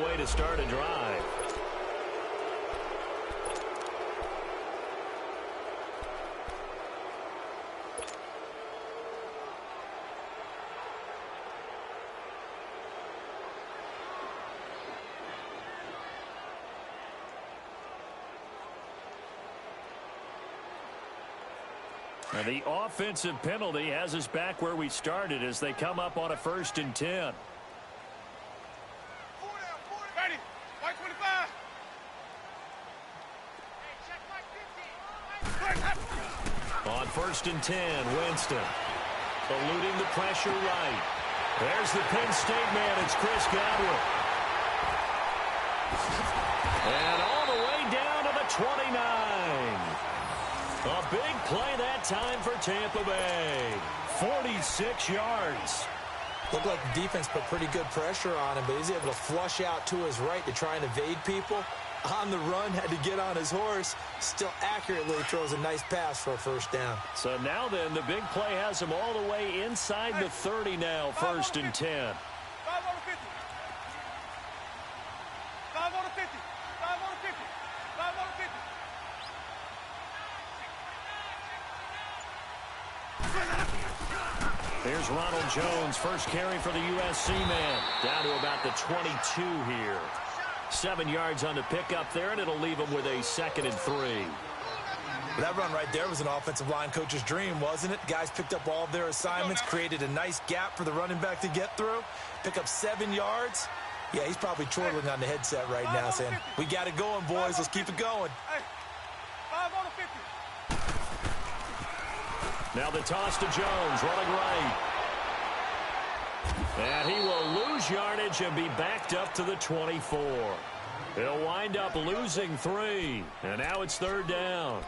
way to start a drive. And the offensive penalty has us back where we started as they come up on a 1st and 10. Ready. White 25. On 1st and 10, Winston. Eluding the pressure right. There's the Penn State man. It's Chris Godwin. And all the way down to the 29. A big play that time for Tampa Bay. 46 yards. Looked like the defense put pretty good pressure on him, but he's able to flush out to his right to try and evade people. On the run, had to get on his horse. Still accurately throws a nice pass for a 1st down. So now then, the big play has him all the way inside the 30 now, 1st and 10. 5 on the 50. 5 on the 50. 5 on the 50. 5 on the 50. Here's Ronald Jones, first carry for the USC man. Down to about the 22 here. 7 yards on the pickup there, and it'll leave him with a 2nd and 3. That run right there was an offensive line coach's dream, wasn't it? Guys picked up all of their assignments, created a nice gap for the running back to get through. Pick up 7 yards. Yeah, he's probably chortling on the headset right now saying, we got it going, boys. Let's keep it going. Hey, 5 on the 50. Now the toss to Jones, running right. And he will lose yardage and be backed up to the 24. He'll wind up losing 3. And now it's 3rd down.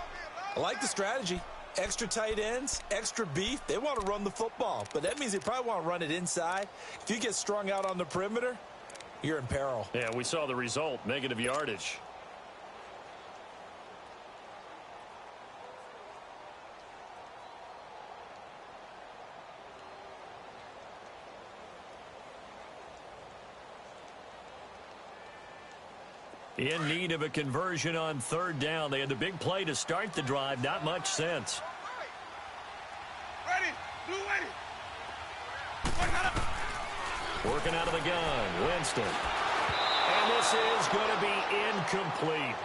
I like the strategy. Extra tight ends, extra beef. They want to run the football, but that means they probably want to run it inside. If you get strung out on the perimeter, you're in peril. Yeah, we saw the result, negative yardage. In need of a conversion on 3rd down. They had the big play to start the drive. Not much sense. Ready. Blue ready. Working out of the gun. Winston. And this is going to be incomplete.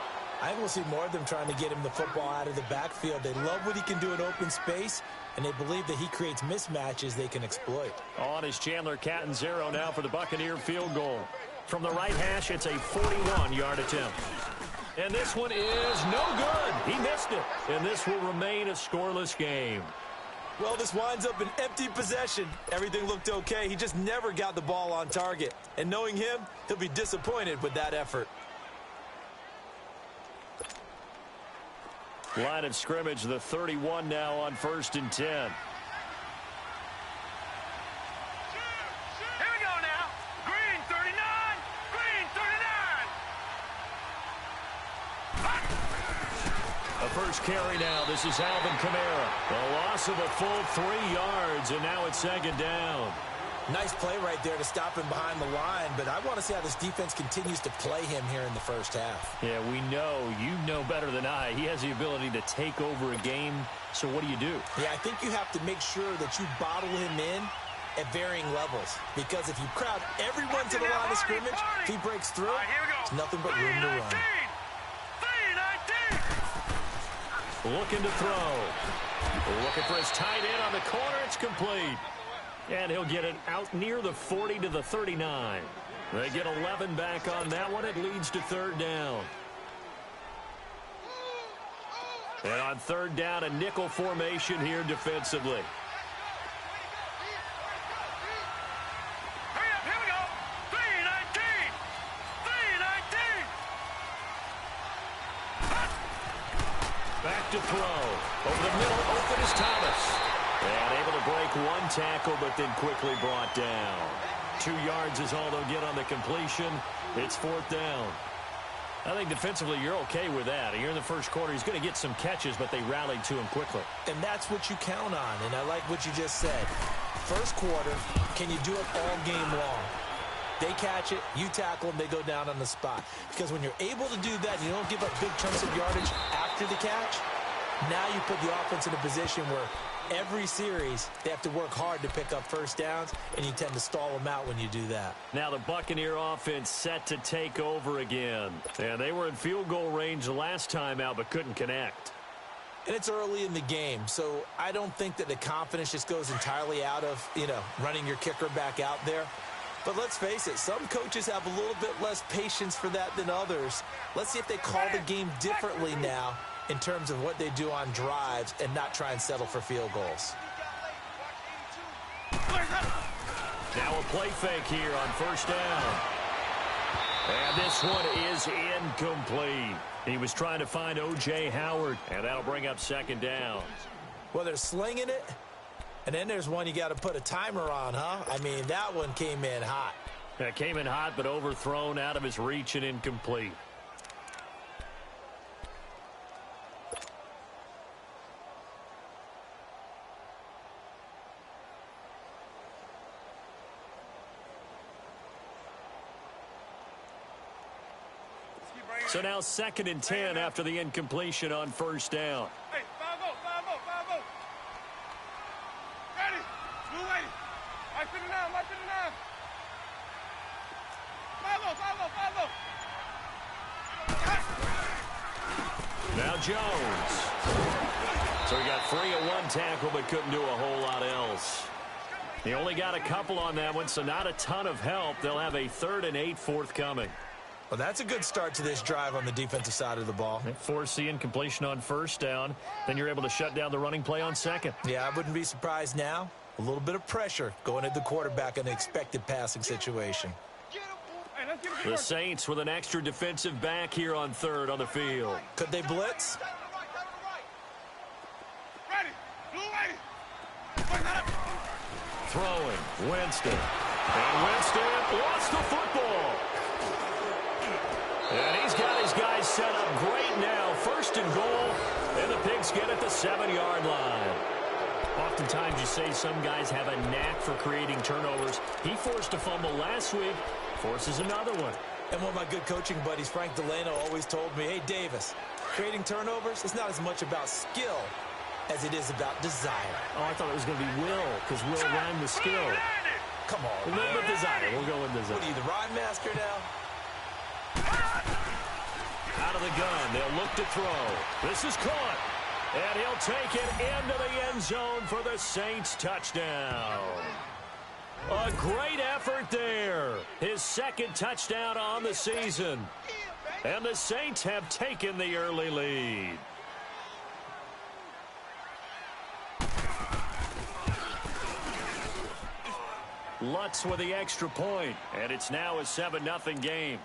I think we'll see more of them trying to get him the football out of the backfield. They love what he can do in open space, and they believe that he creates mismatches they can exploit. On is Chandler Catanzaro now for the Buccaneer field goal. From the right hash, it's a 41-yard attempt. And this one is no good. He missed it. And this will remain a scoreless game. Well, this winds up an empty possession. Everything looked okay. He just never got the ball on target. And knowing him, he'll be disappointed with that effort. Line of scrimmage, the 31 now on 1st and 10. First carry now. This is Alvin Kamara. A loss of a full 3 yards, and now it's 2nd down. Nice play right there to stop him behind the line, but I want to see how this defense continues to play him here in the 1st half. Yeah, we know. You know better than I. He has the ability to take over a game, so what do you do? Yeah, I think you have to make sure that you bottle him in at varying levels, because if you crowd everyone to the line of scrimmage, if he breaks through, there's nothing but room to run. Looking to throw. Looking for his tight end on the corner. It's complete. And he'll get it out near the 40 to the 39. They get 11 back on that one. It leads to 3rd down. And on 3rd down, a nickel formation here defensively. Back to throw. Over the middle, open is Thomas. And able to break 1 tackle, but then quickly brought down. 2 yards is all they'll get on the completion. It's 4th down. I think defensively you're okay with that. Here in the 1st quarter, he's going to get some catches, but they rallied to him quickly. And that's what you count on, and I like what you just said. 1st quarter, can you do it all game long? They catch it, you tackle them, they go down on the spot. Because when you're able to do that, you don't give up big chunks of yardage after the catch, now you put the offense in a position where every series they have to work hard to pick up first downs, and you tend to stall them out when you do that. Now the Buccaneer offense set to take over again. And they were in field goal range the last time out but couldn't connect. And it's early in the game, so I don't think that the confidence just goes entirely out of, running your kicker back out there. But let's face it, some coaches have a little bit less patience for that than others. Let's see if they call the game differently now in terms of what they do on drives and not try and settle for field goals. Now a play fake here on first down. And this one is incomplete. He was trying to find O.J. Howard, and that'll bring up second down. Well, they're slinging it, and then there's one you got to put a timer on, huh? I mean, that one came in hot. That came in hot, but overthrown, out of his reach, and incomplete. So now 2nd and 10 after the incompletion on first down. Hey, 5-0. Ready? Blue lady. Right to the 9, right to the 9. 5-0. Now Jones. So he got free of one tackle but couldn't do a whole lot else. He only got a couple on that one, so not a ton of help. They'll have a 3rd and 8 forthcoming. Well, that's a good start to this drive on the defensive side of the ball. They force the incompletion on first down. Then you're able to shut down the running play on second. Yeah, I wouldn't be surprised now. A little bit of pressure going at the quarterback in an expected passing situation. The Saints with an extra defensive back here on 3rd on the field. Could they blitz? Ready? Blue lady. Throwing, Winston. And Winston lost the football. And he's got his guys set up great now. 1st and goal, and the Pigskin at the 7-yard line. Oftentimes you say some guys have a knack for creating turnovers. He forced a fumble last week, forces another one. And one of my good coaching buddies, Frank Delano, always told me, hey, Davis, creating turnovers is not as much about skill as it is about desire. Oh, I thought it was going to be will, because will rhyme with skill. Come on, A little bit desire. We'll go with desire. What are you, the rhyme master now? Out of the gun, they'll look to throw. This is caught, and he'll take it into the end zone for the Saints touchdown. A great effort there. His 2nd touchdown on the season. And the Saints have taken the early lead. Lutz with the extra point, and it's now a 7-0 game.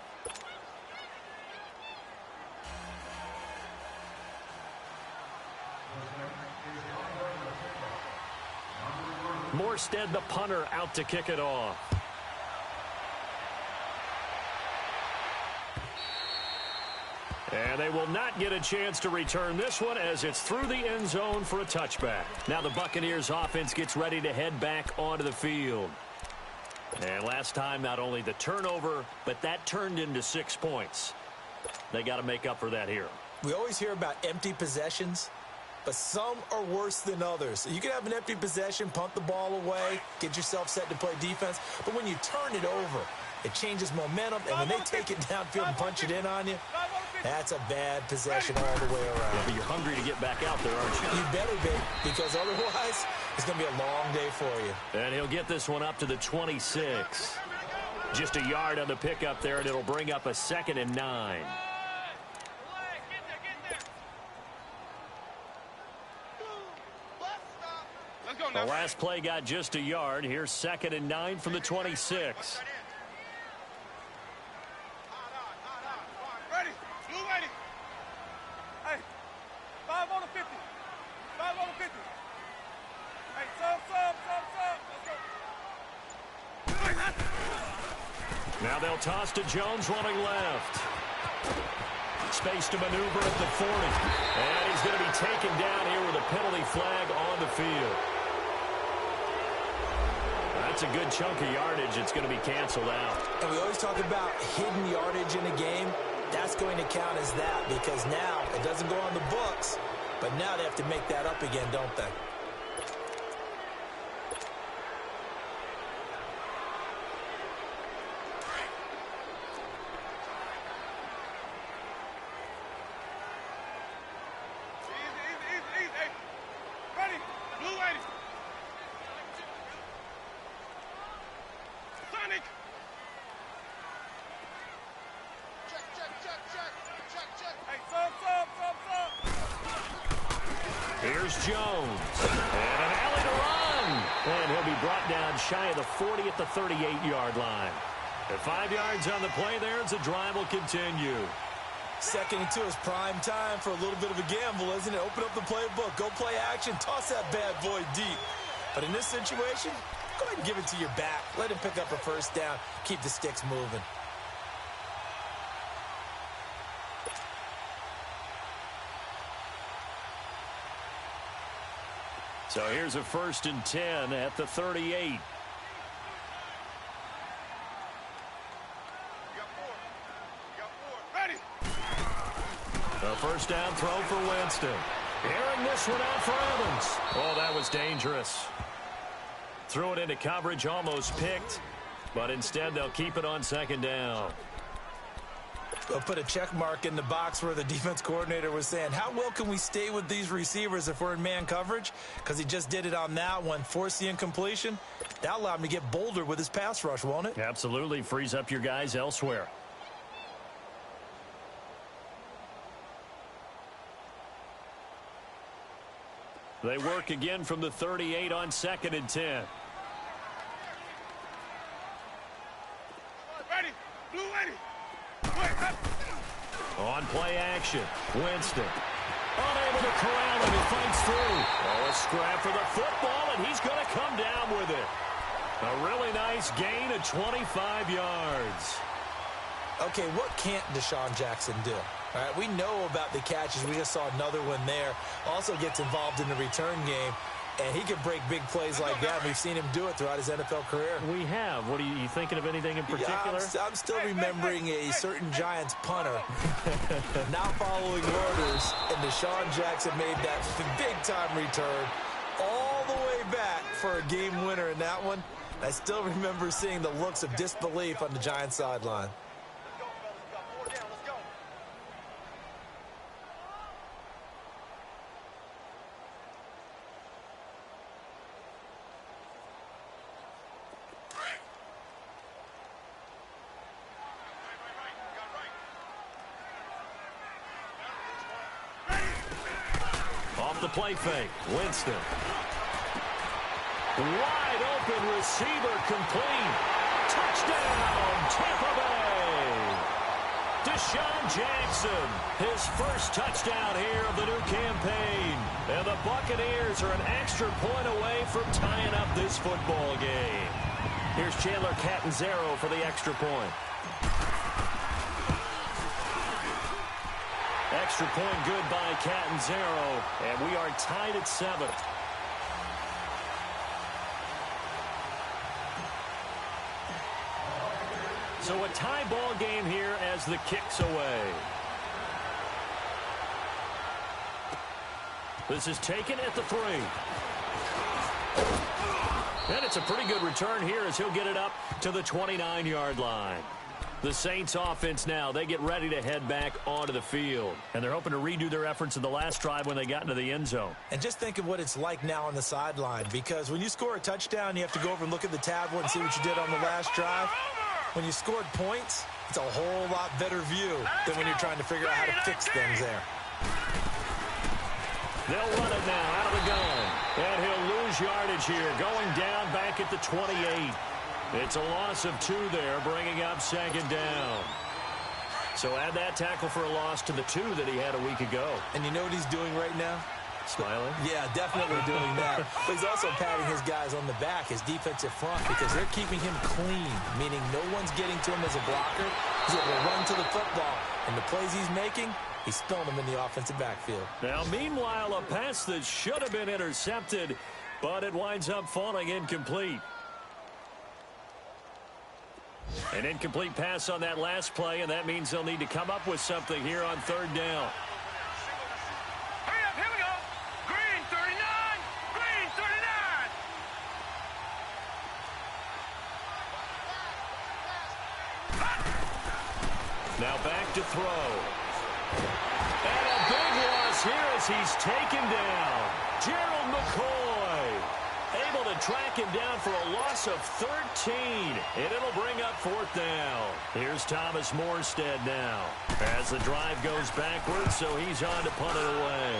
Morstead, the punter, out to kick it off. And they will not get a chance to return this one as it's through the end zone for a touchback. Now the Buccaneers offense gets ready to head back onto the field. And last time, not only the turnover, but that turned into 6 points. They got to make up for that here. We always hear about empty possessions, but some are worse than others. You can have an empty possession, punt the ball away, get yourself set to play defense, but when you turn it over, it changes momentum, and when they take it downfield and punch it in on you, that's a bad possession all the way around. Yeah, but you're hungry to get back out there, aren't you? You better be, because otherwise it's going to be a long day for you. And he'll get this one up to the 26. Just a yard on the pickup there, and it'll bring up a 2nd and 9. The last play got just a yard. Here's 2nd and 9 from the 26. Ready? Blue lady. Hey, 5 on the 50. 5 on the 50. Hey, sub. Let's go. Now they'll toss to Jones running left. Space to maneuver at the 40. And he's going to be taken down here with a penalty flag on the field. That's that's a good chunk of yardage. It's going to be canceled out. And we always talk about hidden yardage in a game. That's going to count as that because now it doesn't go on the books, but now they have to make that up again, don't they? Here's Jones. And an alley to run. And he'll be brought down shy of the 40 at the 38-yard line. At 5 yards on the play there, the drive will continue. 2nd and 2 is prime time for a little bit of a gamble, isn't it? Open up the playbook, go play action, toss that bad boy deep. But in this situation, go ahead and give it to your back. Let him pick up a first down. Keep the sticks moving. So here's a 1st and 10 at the 38. Ready. A first down throw for Winston. Airing this one out for Evans. Oh, that was dangerous. Threw it into coverage, almost picked. But instead, they'll keep it on 2nd down. They'll put a check mark in the box where the defense coordinator was saying, how well can we stay with these receivers if we're in man coverage? Because he just did it on that one, forced the incompletion. That allowed him to get bolder with his pass rush, won't it? Absolutely. Frees up your guys elsewhere. They work again from the 38 on 2nd and 10. Ready. Blue ready. On play action, Winston. Unable to corral him, he fights through. Oh, a scrap for the football, and he's going to come down with it. A really nice gain of 25 yards. Okay, what can't Deshaun Jackson do? All right, we know about the catches. We just saw another one there. Also gets involved in the return game, and he can break big plays like that. We've seen him do it throughout his NFL career. We have. What are you thinking of anything in particular? Yeah, I'm still remembering a certain Giants punter not following orders, and Deshaun Jackson made that big-time return all the way back for a game winner in that one. I still remember seeing the looks of disbelief on the Giants sideline. The play fake, Winston. Wide open receiver complete. Touchdown, Tampa Bay. Deshaun Jackson, his first touchdown here of the new campaign. And the Buccaneers are an extra point away from tying up this football game. Here's Chandler Catanzaro for the extra point. Extra point good by Catanzaro, and we are tied at 7. So a tie ball game here as the kick's away. This is taken at the 3. And it's a pretty good return here as he'll get it up to the 29-yard line. The Saints offense now, they get ready to head back onto the field. And they're hoping to redo their efforts in the last drive when they got into the end zone. And just think of what it's like now on the sideline, because when you score a touchdown, you have to go over and look at the tablet and see what you did on the last drive. When you scored points, it's a whole lot better view than when you're trying to figure out how to fix things there. They'll run it now out of the gun. And he'll lose yardage here, going down back at the 28. It's a loss of 2 there, bringing up 2nd down. So add that tackle for a loss to the 2 that he had a week ago. And you know what he's doing right now? Smiling? Yeah, definitely doing that. But he's also patting his guys on the back, his defensive front, because they're keeping him clean, meaning no one's getting to him as a blocker. He's able to run to the football. And the plays he's making, he's throwing them in the offensive backfield. Now, meanwhile, a pass that should have been intercepted, but it winds up falling incomplete. An incomplete pass on that last play, and that means they'll need to come up with something here on third down. Hurry up, here we go. Green 39, green 39. Now back to throw. And a big loss here as he's taken down. Gerald McCoy able to track him down for a loss of 13. And it'll bring up fourth down. Here's Thomas Morstead now as the drive goes backwards, so he's on to punt it away.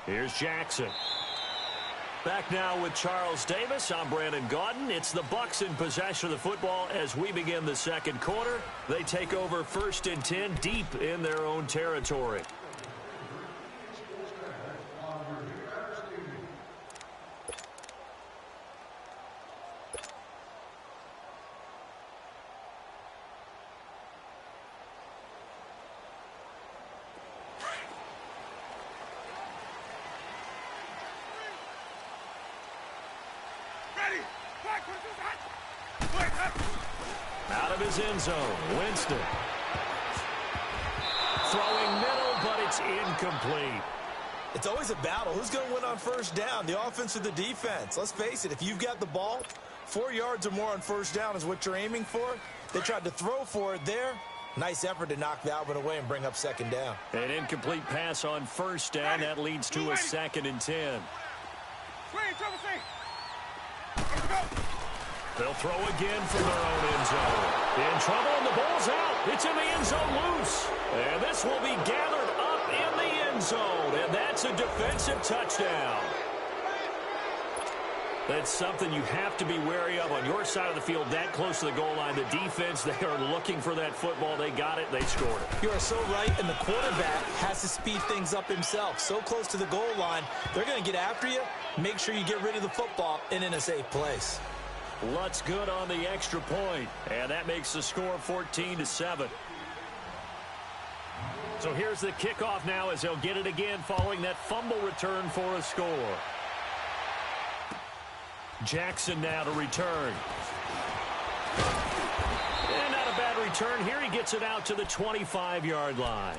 Here's Jackson. Back now with Charles Davis. I'm Brandon Gaudin. It's the Bucs in possession of the football as we begin the second quarter. They take over 1st and 10 deep in their own territory. Out of his end zone, Winston. Throwing middle, but it's incomplete. It's always a battle. Who's going to win on first down, the offense or the defense? Let's face it, if you've got the ball, 4 yards or more on first down is what you're aiming for. They tried to throw for it there. Nice effort to knock that one away and bring up second down. An incomplete pass on first down. That leads to a 2nd and 10. They'll throw again from their own end zone. In trouble, and the ball's out. It's in the end zone loose. And this will be gathered up in the end zone. And that's a defensive touchdown. That's something you have to be wary of on your side of the field, that close to the goal line. The defense, they are looking for that football. They got it. They scored it. You are so right, and the quarterback has to speed things up himself. So close to the goal line, they're going to get after you. Make sure you get rid of the football and in a safe place. Lutz good on the extra point, and that makes the score 14-7. So here's the kickoff now as they'll get it again following that fumble return for a score. Jackson now to return. And not a bad return here. He gets it out to the 25-yard line.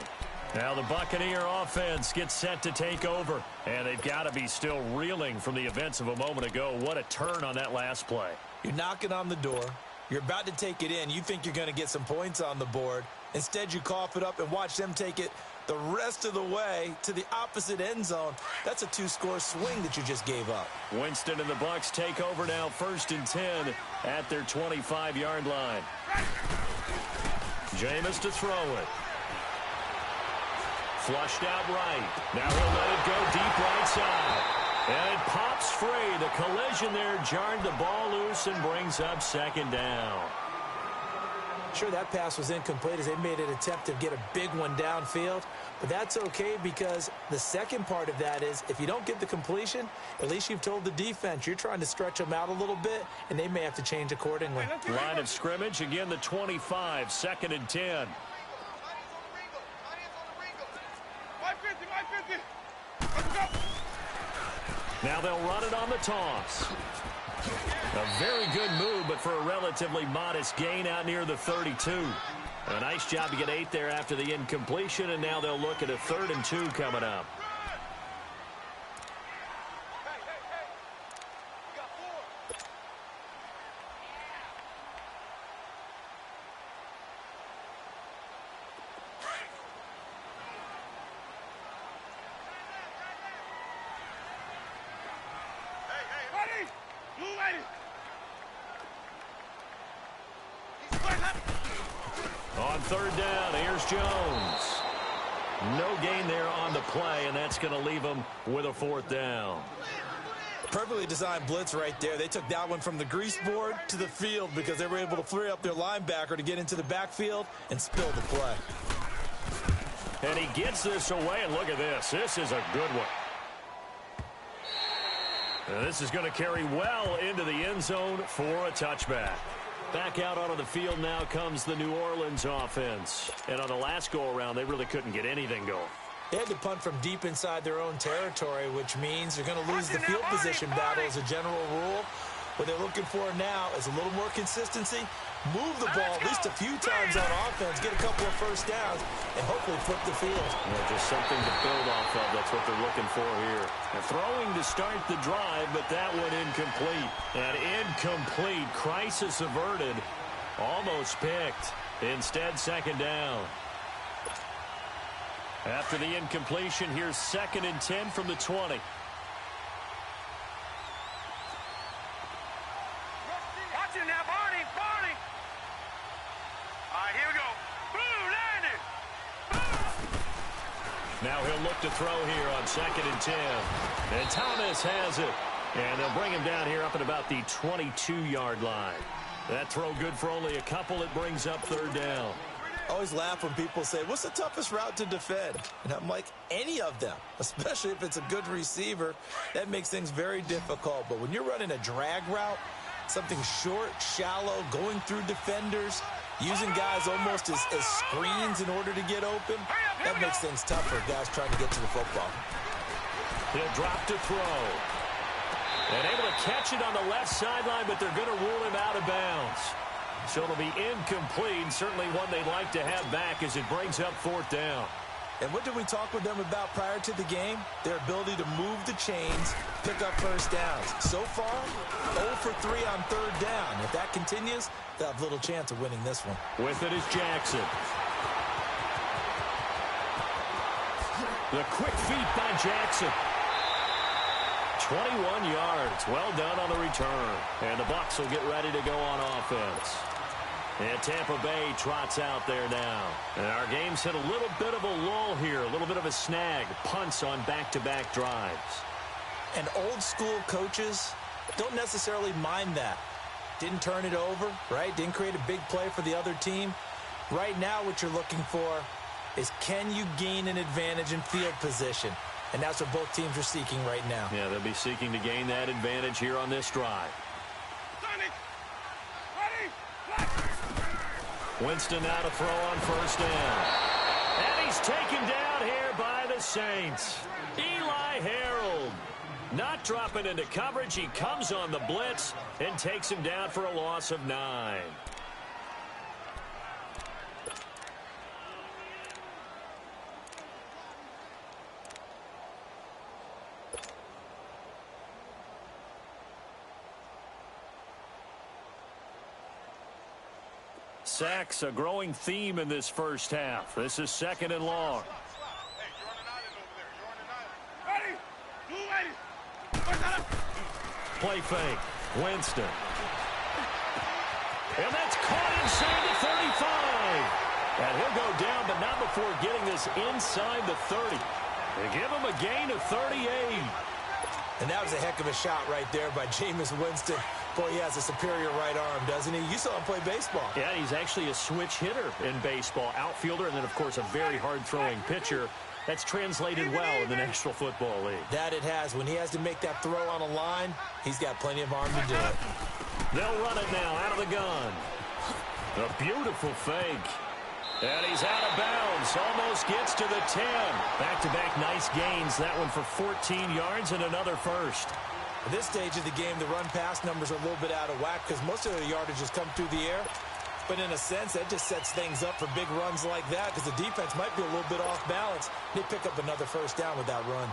Now the Buccaneer offense gets set to take over. And they've got to be still reeling from the events of a moment ago. What a turn on that last play. You're knocking on the door. You're about to take it in. You think you're going to get some points on the board. Instead, you cough it up and watch them take it the rest of the way to the opposite end zone. That's a 2-score swing that you just gave up. Winston and the Bucs take over now 1st and 10 at their 25-yard line. Jameis to throw it. Flushed out right. Now he'll let it go deep right side. And it pops free. The collision there jarred the ball loose and brings up 2nd down. Sure, that pass was incomplete as they made an attempt to get a big one downfield. But that's okay because the second part of that is if you don't get the completion, at least you've told the defense you're trying to stretch them out a little bit, and they may have to change accordingly. Line of scrimmage, again the 25, 2nd and 10. Now they'll run it on the toss. A very good move, but for a relatively modest gain out near the 32. A nice job to get 8 there after the incompletion, and now they'll look at a 3rd and 2 coming up. On 3rd down, here's Jones. No gain there on the play, and that's going to leave them with a 4th down. Perfectly designed blitz right there. They took that one from the grease board to the field because they were able to free up their linebacker to get into the backfield and spill the play. And he gets this away, and look at this. This is a good one. And this is going to carry well into the end zone for a touchback. Back out onto the field now comes the New Orleans offense. And on the last go-around, they really couldn't get anything going. They had to punt from deep inside their own territory, which means they're going to lose the field position battle as a general rule. What they're looking for now is a little more consistency, move the ball at least a few times on offense, get a couple of first downs, and hopefully flip the field. Yeah, just something to build off of. That's what they're looking for here. They're throwing to start the drive, but that one incomplete. An incomplete. Crisis averted. Almost picked. Instead, second down. After the incompletion, here's 2nd and 10 from the 20. Now he'll look to throw here on 2nd and 10. And Thomas has it. And they'll bring him down here up at about the 22-yard line. That throw good for only a couple. It brings up 3rd down. I always laugh when people say, what's the toughest route to defend? And I'm like, any of them, especially if it's a good receiver. That makes things very difficult. But when you're running a drag route, something short, shallow, going through defenders, using guys almost as screens in order to get open, that makes things tougher, guys trying to get to the football. He'll drop to throw. And able to catch it on the left sideline, but they're going to rule him out of bounds. So it'll be incomplete, certainly one they'd like to have back as it brings up 4th down. And what did we talk with them about prior to the game? Their ability to move the chains, pick up first downs. So far, 0 for 3 on 3rd down. If that continues, they'll have little chance of winning this one. With it is Jackson. The quick feet by Jackson. 21 yards. Well done on the return. And the Bucs will get ready to go on offense. And Tampa Bay trots out there now. And our game's hit a little bit of a lull here, a little bit of a snag. Punts on back-to-back drives. And old-school coaches don't necessarily mind that. Didn't turn it over, right? Didn't create a big play for the other team. Right now what you're looking for is can you gain an advantage in field position? And that's what both teams are seeking right now. Yeah, they'll be seeking to gain that advantage here on this drive. Winston now to throw on 1st down. And he's taken down here by the Saints. Eli Harold not dropping into coverage. He comes on the blitz and takes him down for a loss of 9. Sacks, a growing theme in this first half. This is 2nd and long. Play fake. Winston. And that's caught inside the 35. And he'll go down, but not before getting this inside the 30. They give him a gain of 38. And that was a heck of a shot right there by Jameis Winston. Boy, he has a superior right arm, doesn't he? You saw him play baseball. Yeah, he's actually a switch hitter in baseball. Outfielder, and then, of course, a very hard-throwing pitcher. That's translated well in the National Football League. That it has. When he has to make that throw on a line, he's got plenty of arm to do it. They'll run it now out of the gun. A beautiful fake. And he's out of bounds. Almost gets to the 10. Back-to-back nice gains. That one for 14 yards and another first. At this stage of the game, the run-pass numbers are a little bit out of whack because most of the yardage has come through the air. But in a sense, that just sets things up for big runs like that because the defense might be a little bit off balance. They pick up another first down with that run.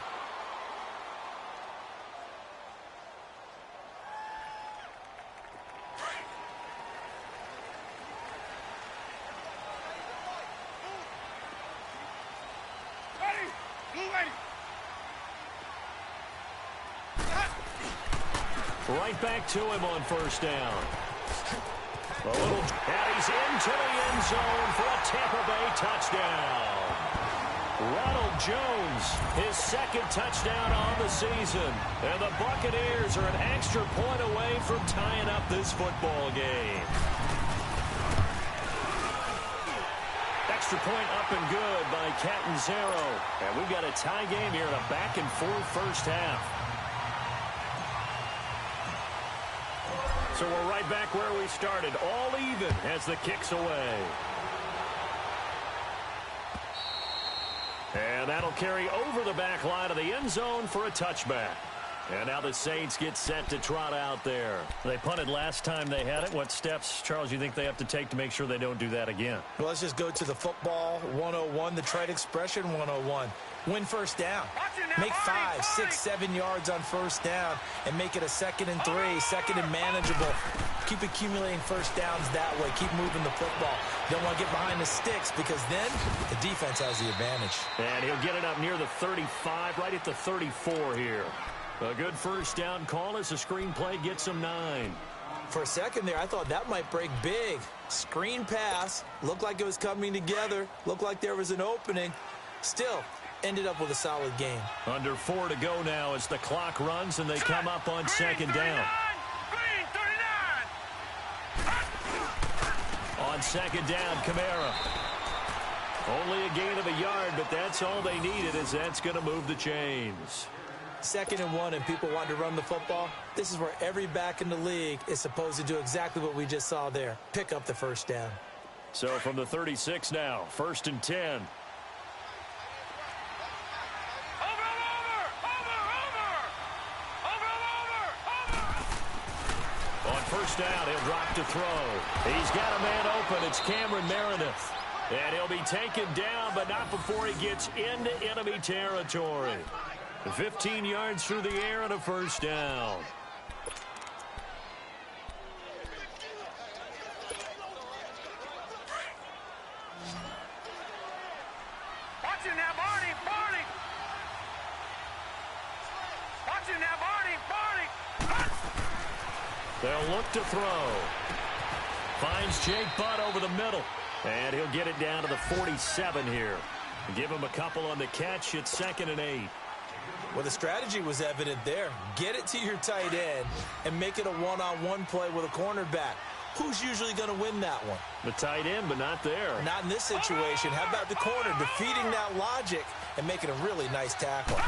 Right back to him on 1st down. And he's into the end zone for a Tampa Bay touchdown. Ronald Jones, his 2nd touchdown on the season. And the Buccaneers are an extra point away from tying up this football game. Extra point up and good by Catanzaro. And we've got a tie game here in a back-and-forth first half. So we're right back where we started, all even as the kick's away. And That'll carry over the back line of the end zone for a touchback. And now the Saints get set to trot out there. They punted last time they had it. What steps, Charles, you think they have to take to make sure they don't do that again? Well, let's just go to the football 101, the trite expression 101. Win first down. Make 5, 6, 7 yards on first down and make it a 2nd and 3, 2nd and manageable. Keep accumulating first downs that way. Keep moving the football. Don't want to get behind the sticks because then the defense has the advantage. And he'll get it up near the 35, right at the 34 here. A good first down call as the screen play gets him 9. For a second there, I thought that might break big. Screen pass. Looked like it was coming together. Looked like there was an opening. Still, ended up with a solid game. Under 4 to go now as the clock runs and they come up on 2nd down. On 2nd down, Kamara. Only a gain of a yard, but that's all they needed as that's going to move the chains. 2nd and 1 and people want to run the football. This is where every back in the league is supposed to do exactly what we just saw there. Pick up the first down. So from the 36 now, 1st and 10. On first down, he'll drop to throw. He's got a man open. It's Cameron Meredith. And he'll be taken down, but not before he gets into enemy territory. 15 yards through the air and a first down. Watch it now, Barney, Barney. Watch it now, Barney, Barney. They'll look to throw. Finds Jake Butt over the middle. And he'll get it down to the 47 here. Give him a couple on the catch. It's 2nd and 8. Well, the strategy was evident there. Get it to your tight end and make it a one-on-one play with a cornerback. Who's usually going to win that one? The tight end, but not there. Not in this situation. How about the corner defeating that logic and making a really nice tackle?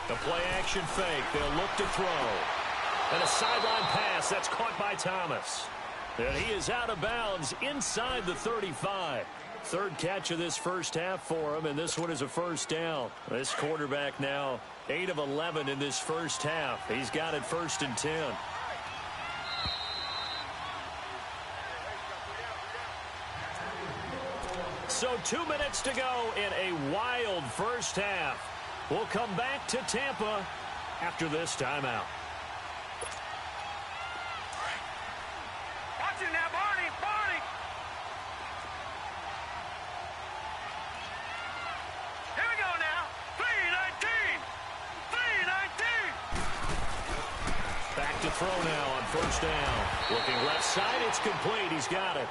The play-action fake. They'll look to throw. And a sideline pass. That's caught by Thomas. And he is out of bounds inside the 35. Third catch of this first half for him, and this one is a first down. This quarterback now 8 of 11 in this first half. He's got it 1st and 10. So 2 minutes to go in a wild first half. We'll come back to Tampa after this timeout. Watch it now, Barney, Barney. Here we go now. 3-19. 3-19. Back to throw now on first down. Looking left side, it's complete. He's got it.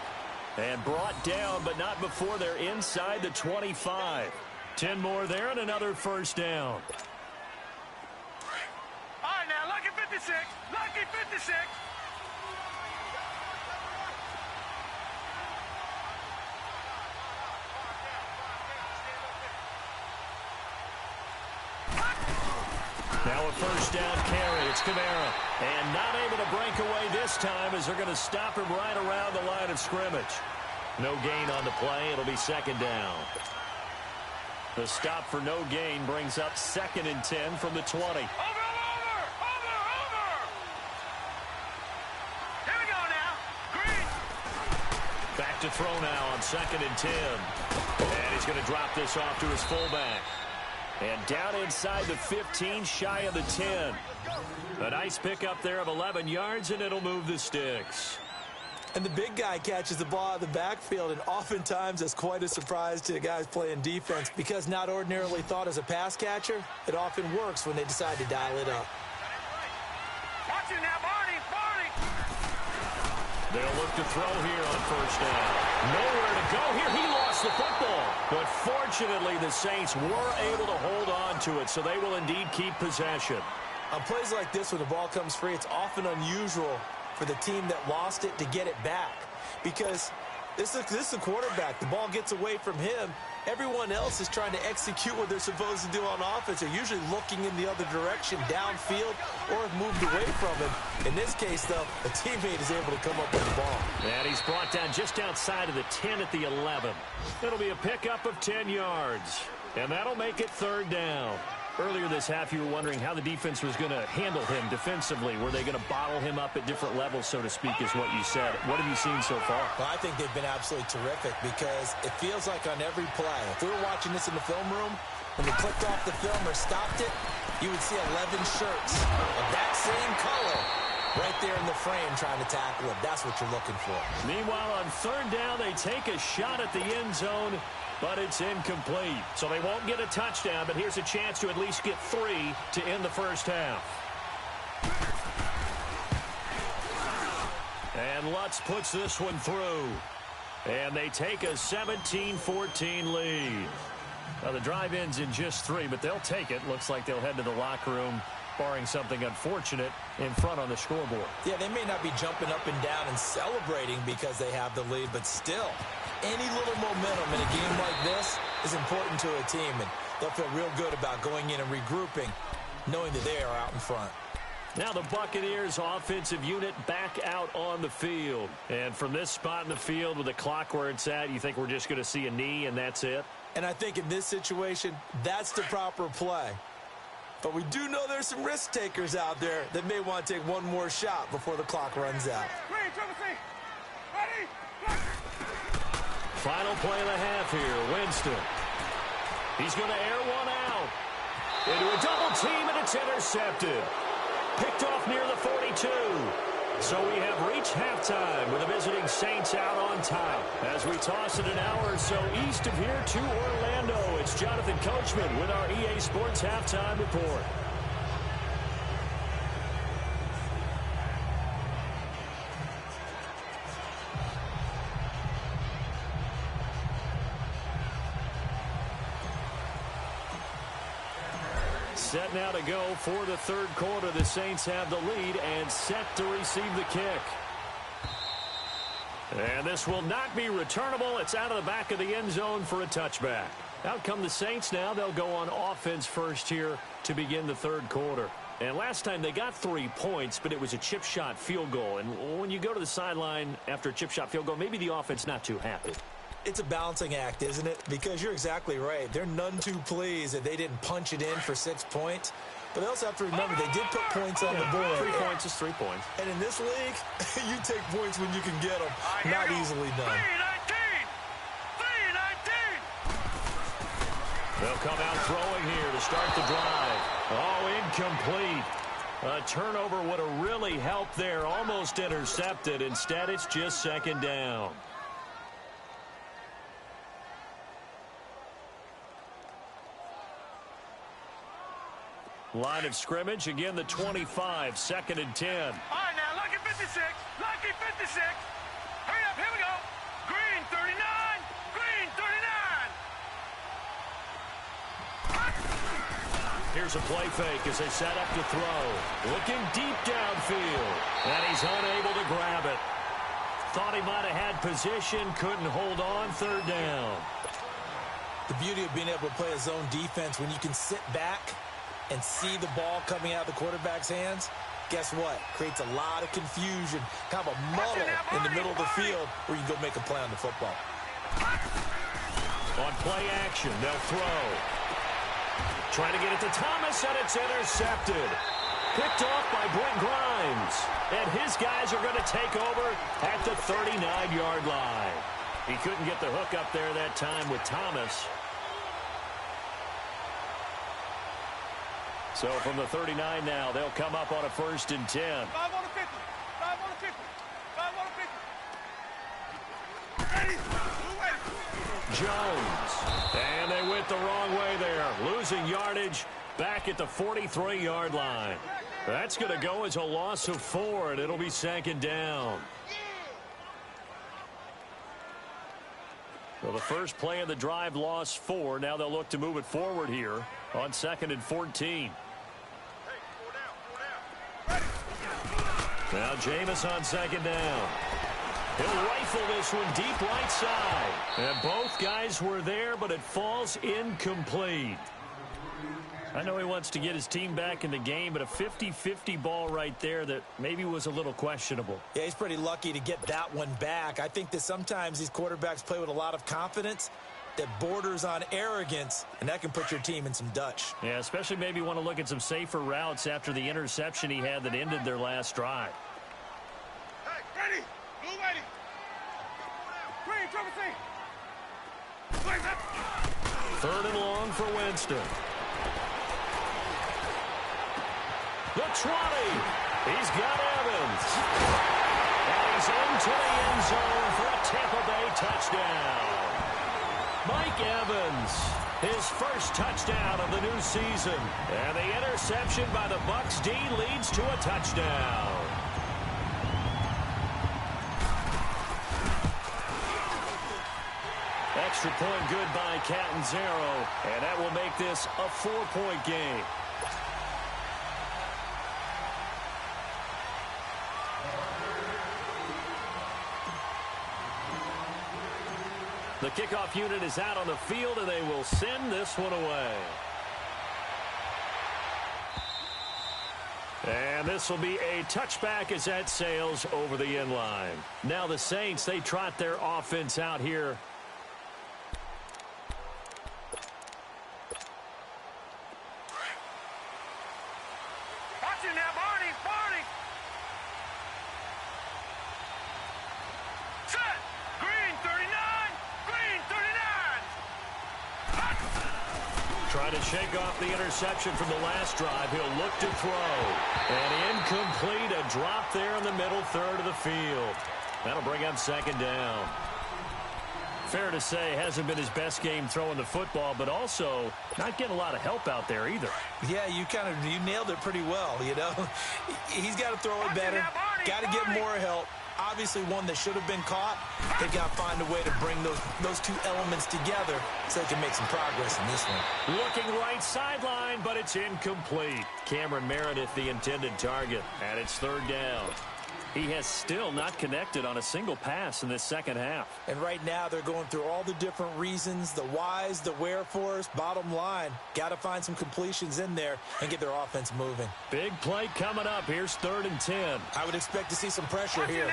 And brought down, but not before they're inside the 25. 10 more there and another first down. All right, now, lucky 56. Lucky 56. Now a first down carry. It's Kamara. And not able to break away this time as they're going to stop him right around the line of scrimmage. No gain on the play. It'll be 2nd down. The stop for no gain brings up 2nd and 10 from the 20. Over. Here we go now. Green. Back to throw now on 2nd and 10. And he's going to drop this off to his fullback. And down inside the 15, shy of the 10. A nice pickup there of 11 yards, and it'll move the sticks. And the big guy catches the ball out of the backfield, and oftentimes that's quite a surprise to the guys playing defense because not ordinarily thought as a pass catcher, it often works when they decide to dial it up. Watch it now, Barney, Barney. They'll look to throw here on first down. Nowhere to go here. He lost the football. But fortunately, the Saints were able to hold on to it, so they will indeed keep possession. On plays like this, when the ball comes free, it's often unusual for the team that lost it to get it back because this is a quarterback. The ball gets away from him. Everyone else is trying to execute what they're supposed to do on offense. They're usually looking in the other direction, downfield, or have moved away from him. In this case, though, a teammate is able to come up with the ball. And he's brought down just outside of the 10 at the 11. It'll be a pickup of 10 yards. And that'll make it third down. Earlier this half, you were wondering how the defense was going to handle him defensively. Were they going to bottle him up at different levels, so to speak, is what you said. What have you seen so far? Well, I think they've been absolutely terrific because it feels like on every play, if we were watching this in the film room, when they clicked off the film or stopped it, you would see 11 shirts of that same color right there in the frame trying to tackle him. That's what you're looking for. Meanwhile, on third down, they take a shot at the end zone, but it's incomplete. So they won't get a touchdown, but here's a chance to at least get 3 to end the first half. And Lutz puts this one through. And they take a 17-14 lead. Now, the drive ends in just 3, but they'll take it. Looks like they'll head to the locker room, barring something unfortunate, in front on the scoreboard. Yeah, they may not be jumping up and down and celebrating because they have the lead, but still, any little momentum in a game like this is important to a team, and they'll feel real good about going in and regrouping, knowing that they are out in front. Now the Buccaneers offensive unit back out on the field. And from this spot in the field with the clock where it's at, you think we're just going to see a knee and that's it? And I think in this situation, that's the proper play. But we do know there's some risk takers out there that may want to take one more shot before the clock runs out. Final play of the half here, Winston. He's going to air one out. Into a double team, and it's intercepted. Picked off near the 42. So we have reached halftime with the visiting Saints out on top. As we toss it an hour or so east of here to Orlando, it's Jonathan Coachman with our EA Sports Halftime Report. Set now to go for the third quarter. The Saints have the lead and set to receive the kick. And this will not be returnable. It's out of the back of the end zone for a touchback. Out come the Saints now. They'll go on offense first here to begin the third quarter. And last time they got 3 points, but it was a chip shot field goal. And when you go to the sideline after a chip shot field goal, maybe the offense not too happy. It's a balancing act, isn't it? Because you're exactly right. They're none too pleased that they didn't punch it in for 6 points. But they also have to remember they did put points on the board. 3 points is 3 points. And in this league, you take points when you can get them. Not easily done. 3-19. They'll come out throwing here to start the drive. Oh, incomplete. A turnover would have really helped there. Almost intercepted. Instead, it's just second down. Line of scrimmage, again the 25, 2nd and 10. All right, now, lucky 56. Lucky 56. Hurry up, here we go. Green 39. Green 39. Here's a play fake as they set up to throw. Looking deep downfield. And he's unable to grab it. Thought he might have had position, couldn't hold on, third down. The beauty of being able to play a zone defense when you can sit back and see the ball coming out of the quarterback's hands, guess what? Creates a lot of confusion, kind of a muddle in the middle of the field where you can go make a play on the football. On play action, they'll throw. Trying to get it to Thomas, and it's intercepted. Picked off by Brent Grimes. And his guys are going to take over at the 39-yard line. He couldn't get the hook up there that time with Thomas. So from the 39 now, they'll come up on a 1st and 10. 5 on the 50. 5 on the 50. 5 on the 50. Jones. And they went the wrong way there. Losing yardage back at the 43-yard line. That's going to go as a loss of 4, and it'll be 2nd down. So the first play of the drive lost 4. Now they'll look to move it forward here on 2nd and 14. Now Jameis on 2nd down. He'll rifle this one deep right side. And both guys were there, but it falls incomplete. I know he wants to get his team back in the game, but a 50-50 ball right there that maybe was a little questionable. Yeah, he's pretty lucky to get that one back. I think that sometimes these quarterbacks play with a lot of confidence, that borders on arrogance, and that can put your team in some Dutch. Yeah, especially maybe want to look at some safer routes after the interception he had that ended their last drive. Hey, ready. Blue ready. Green, triple C. Third and long for Winston. The 20. He's got Evans. And he's into the end zone for a Tampa Bay touchdown. Mike Evans, his first touchdown of the new season. And the interception by the Bucs D leads to a touchdown. Extra point good by Catanzaro, and that will make this a 4-point game. The kickoff unit is out on the field, and they will send this one away. And this will be a touchback as that sails over the end line. Now the Saints, they trot their offense out here. Watching now, Barney. Set. Green 39. Green 39. Trying to shake off the interception from the last drive. He'll look to throw. And incomplete, a drop there in the middle third of the field. That'll bring up second down. Fair to say, hasn't been his best game throwing the football, but also not getting a lot of help out there either. Yeah, you nailed it pretty well, you know. He's got to throw it better, got to get more help. Obviously one that should have been caught. They've got to find a way to bring those two elements together so they can make some progress in this one. Looking right sideline, but it's incomplete. Cameron Meredith, the intended target, and it's third down. He has still not connected on a single pass in this second half. And right now they're going through all the different reasons, the whys, the wherefores. Bottom line, got to find some completions in there and get their offense moving. Big play coming up. Here's 3rd and 10. I would expect to see some pressure here.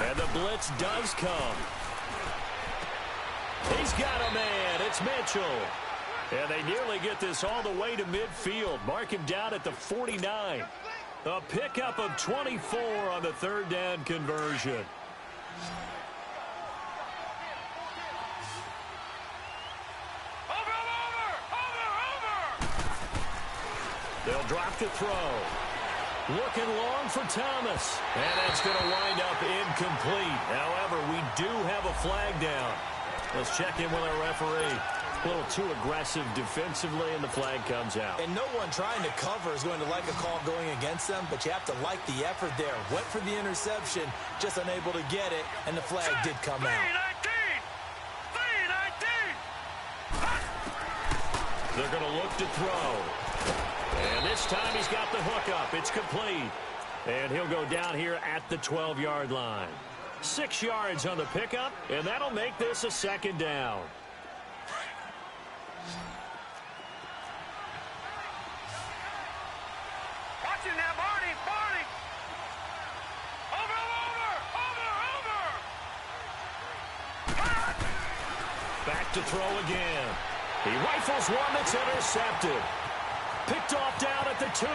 And the blitz does come. He's got a man. It's Mitchell. And they nearly get this all the way to midfield. Mark him down at the 49. A pickup of 24 on the third down conversion. Over. They'll drop to throw. Looking long for Thomas. And that's going to wind up incomplete. However, we do have a flag down. Let's check in with our referee. A little too aggressive defensively, and the flag comes out. And no one trying to cover is going to like a call going against them, but you have to like the effort there. Went for the interception, just unable to get it, and the flag did come out. 3-19. They're going to look to throw. And this time he's got the hook up. It's complete. And he'll go down here at the 12-yard line. 6 yards on the pickup, and that'll make this a second down. Watching now, Barney. Over. Back to throw again. He rifles one that's intercepted. Picked off down at the 2.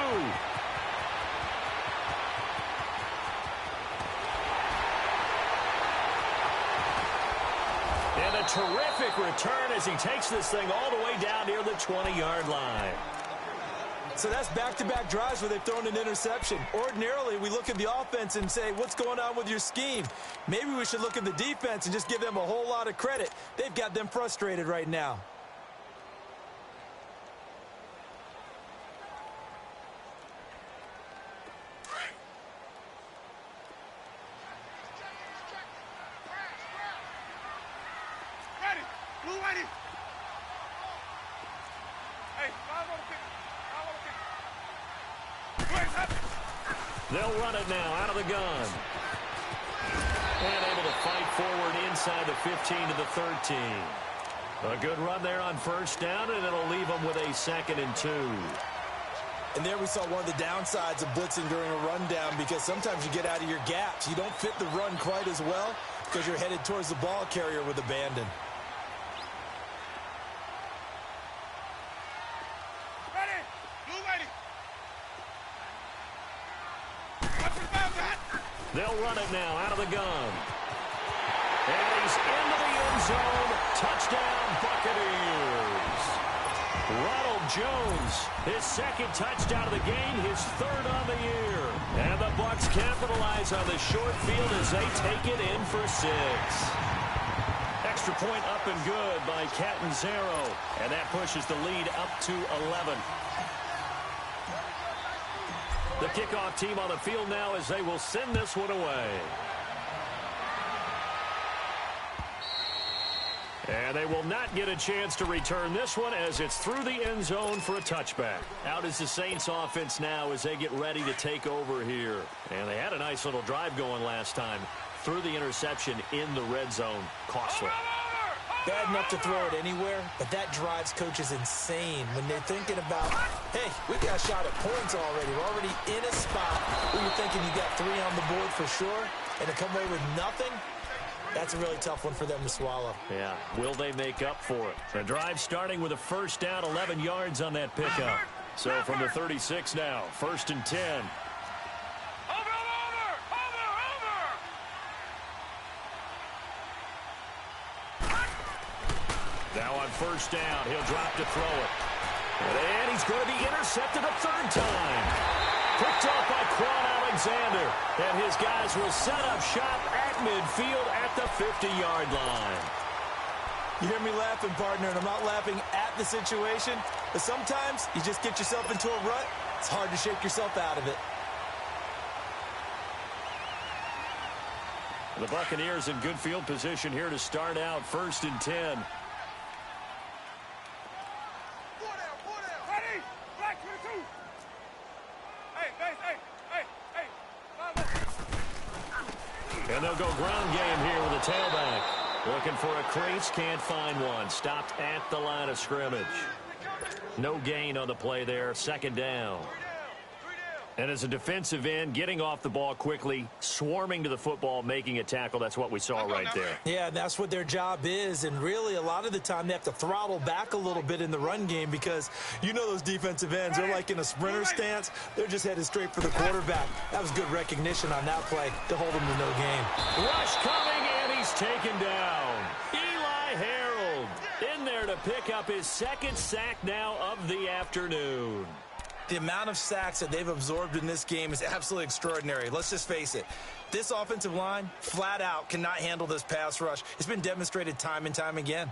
And a terrific return as he takes this thing all the way down near the 20-yard line. So that's back-to-back drives where they've thrown an interception. Ordinarily, we look at the offense and say, what's going on with your scheme? Maybe we should look at the defense and just give them a whole lot of credit. They've got them frustrated right now. Blue ready. Hey, 5 on the 50. They'll run it now out of the gun. And able to fight forward inside the 15 to the 13. A good run there on first down, and it'll leave them with a 2nd and 2. And there we saw one of the downsides of blitzing during a rundown, because sometimes you get out of your gaps. You don't fit the run quite as well. because you're headed towards the ball carrier with abandon. Ready? Blue ready. They'll run it now out of the gun. And he's into the end zone. Touchdown, Buccaneers. Ronald Jones, his second touchdown of the game, his third on the year. And the Bucs capitalize on the short field as they take it in for 6. Extra point up and good by Catanzaro. And that pushes the lead up to 11. The kickoff team on the field now as they will send this one away. And they will not get a chance to return this one as it's through the end zone for a touchback. Out is the Saints offense now as they get ready to take over here. And they had a nice little drive going last time. Through the interception in the red zone. Costly. Bad enough to throw it anywhere, but that drives coaches insane when they're thinking about, hey, we got a shot at points already. We're already in a spot where you're thinking you got 3 on the board for sure, and to come away with nothing, that's a really tough one for them to swallow. Yeah, will they make up for it? The drive starting with a first down, 11 yards on that pickup. So from the 36 now, 1st and 10. Now on first down, he'll drop to throw it. And he's going to be intercepted a 3rd time. Picked off by Quan Alexander. And his guys will set up shop at midfield at the 50-yard line. You hear me laughing, partner, and I'm not laughing at the situation, but sometimes you just get yourself into a rut. It's hard to shake yourself out of it. The Buccaneers in good field position here to start out 1st and 10. And they'll go ground game here with a tailback. Looking for a crease, can't find one. Stopped at the line of scrimmage. No gain on the play there, 2nd down. And as a defensive end, getting off the ball quickly, swarming to the football, making a tackle, that's what we saw right there. Yeah, that's what their job is, and really a lot of the time they have to throttle back a little bit in the run game because you know those defensive ends, they're like in a sprinter stance. They're just headed straight for the quarterback. That was good recognition on that play to hold them to no gain. Rush coming, and he's taken down. Eli Harold in there to pick up his 2nd sack now of the afternoon. The amount of sacks that they've absorbed in this game is absolutely extraordinary. Let's just face it. This offensive line, flat out, cannot handle this pass rush. It's been demonstrated time and time again.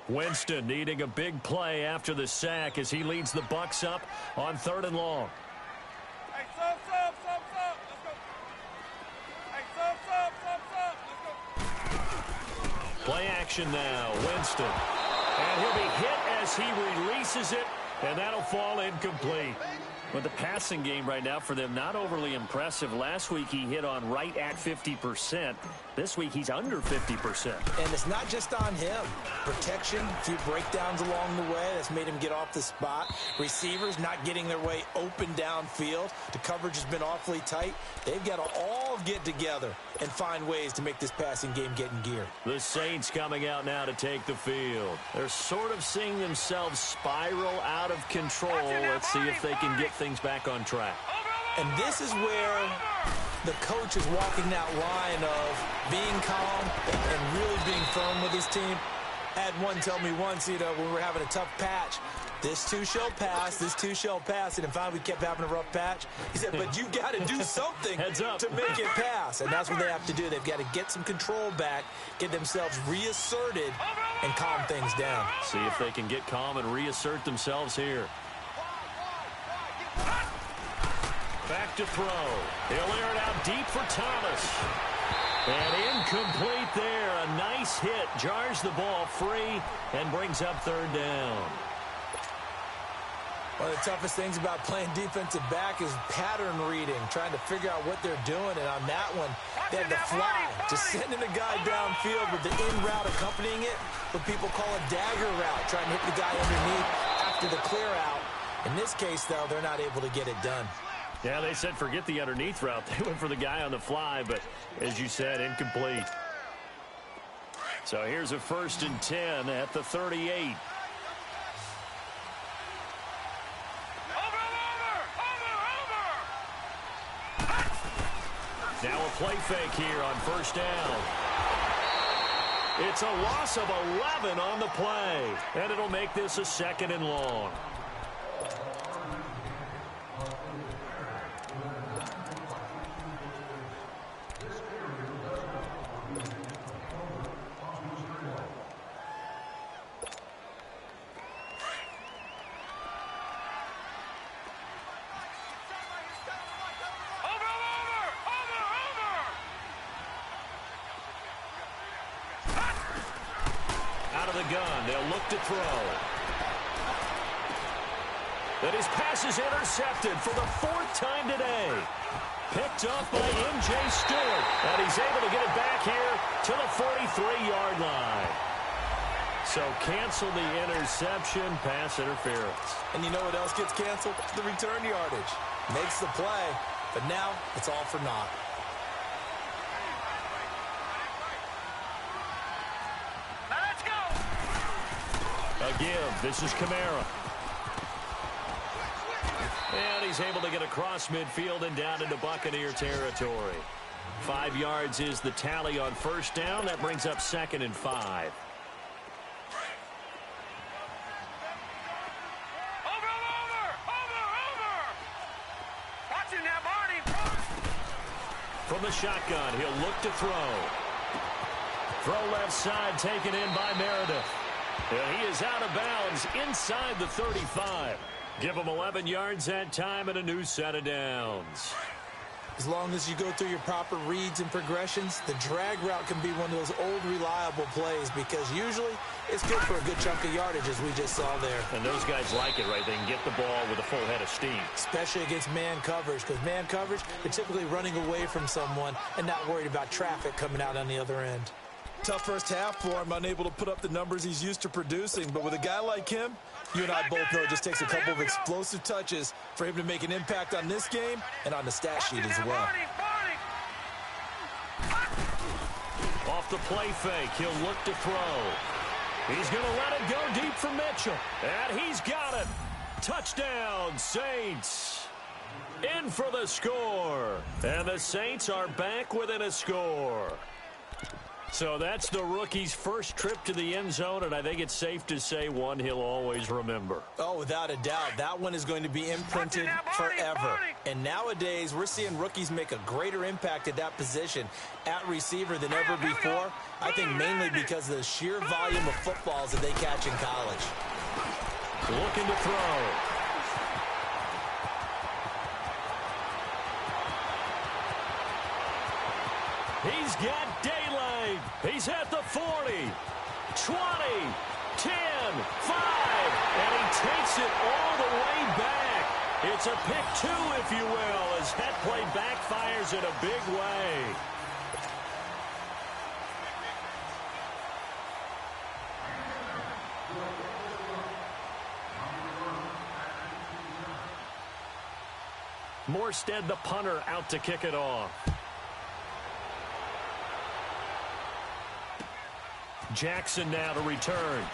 Winston needing a big play after the sack as he leads the Bucs up on 3rd and long. Hey, sub. Let's go. Hey, sub. Play action now, Winston. And he'll be hit as he releases it, and that'll fall incomplete. But the passing game right now for them, not overly impressive. Last week he hit on right at 50%. This week he's under 50%. And it's not just on him. Protection, a few breakdowns along the way. That's made him get off the spot. Receivers not getting their way open downfield. The coverage has been awfully tight. They've got to all get together and find ways to make this passing game get in gear. The Saints coming out now to take the field. They're sort of seeing themselves spiral out of control. Let's see if they can get things back on track. And this is where the coach is walking that line of being calm and really being firm with his team. I had one tell me once, when we were having a tough patch, this too shall pass, this too shall pass. And finally we kept having a rough patch. He said, but you got to do something to make it pass. And that's what they have to do. They've got to get some control back, get themselves reasserted, and calm things down. See if they can get calm and reassert themselves here. Back to throw. He'll air it out deep for Thomas. And incomplete there. A nice hit. Jars the ball free and brings up 3rd down. One of the toughest things about playing defensive back is pattern reading, trying to figure out what they're doing. And on that one, they had to fly, just sending a guy downfield with the in route accompanying it, what people call a dagger route, trying to hit the guy underneath after the clear out. In this case, though, they're not able to get it done. Yeah, they said forget the underneath route. They went for the guy on the fly, but as you said, incomplete. So here's a 1st and 10 at the 38. Now a play fake here on 1st down. It's a loss of 11 on the play, and it'll make this a 2nd and long. Gun. They'll look to throw. But his pass is intercepted for the 4th time today. Picked up by M.J. Stewart. And he's able to get it back here to the 43-yard line. So cancel the interception, pass interference. And you know what else gets canceled? The return yardage. Makes the play, but now it's all for naught. A give. This is Kamara. And he's able to get across midfield and down into Buccaneer territory. 5 yards is the tally on 1st down. That brings up 2nd and 5. From the shotgun, he'll look to throw. Throw left side taken in by Meredith. And he is out of bounds inside the 35. Give him 11 yards that time and a new set of downs. As long as you go through your proper reads and progressions, the drag route can be one of those old reliable plays because usually it's good for a good chunk of yardage as we just saw there. And those guys like it, right? They can get the ball with a full head of steam. Especially against man coverage because man coverage, they're typically running away from someone and not worried about traffic coming out on the other end. Tough first half for him, unable to put up the numbers he's used to producing. But with a guy like him, you and I both know it just takes a couple of explosive touches for him to make an impact on this game and on the stat sheet as well. Off the play fake, he'll look to throw. He's going to let it go deep for Mitchell. And he's got it. Touchdown, Saints. In for the score. And the Saints are back within a score. So that's the rookie's first trip to the end zone, and I think it's safe to say one he'll always remember. Oh, without a doubt. That one is going to be imprinted forever. And nowadays, we're seeing rookies make a greater impact at that position at receiver than ever before. I think mainly because of the sheer volume of footballs that they catch in college. Looking to throw. He's got daylight. He's at the 40, 20, 10, 5, and he takes it all the way back. It's a pick 2, if you will, as that play backfires in a big way. Morstead, the punter, out to kick it off. Jackson now to return.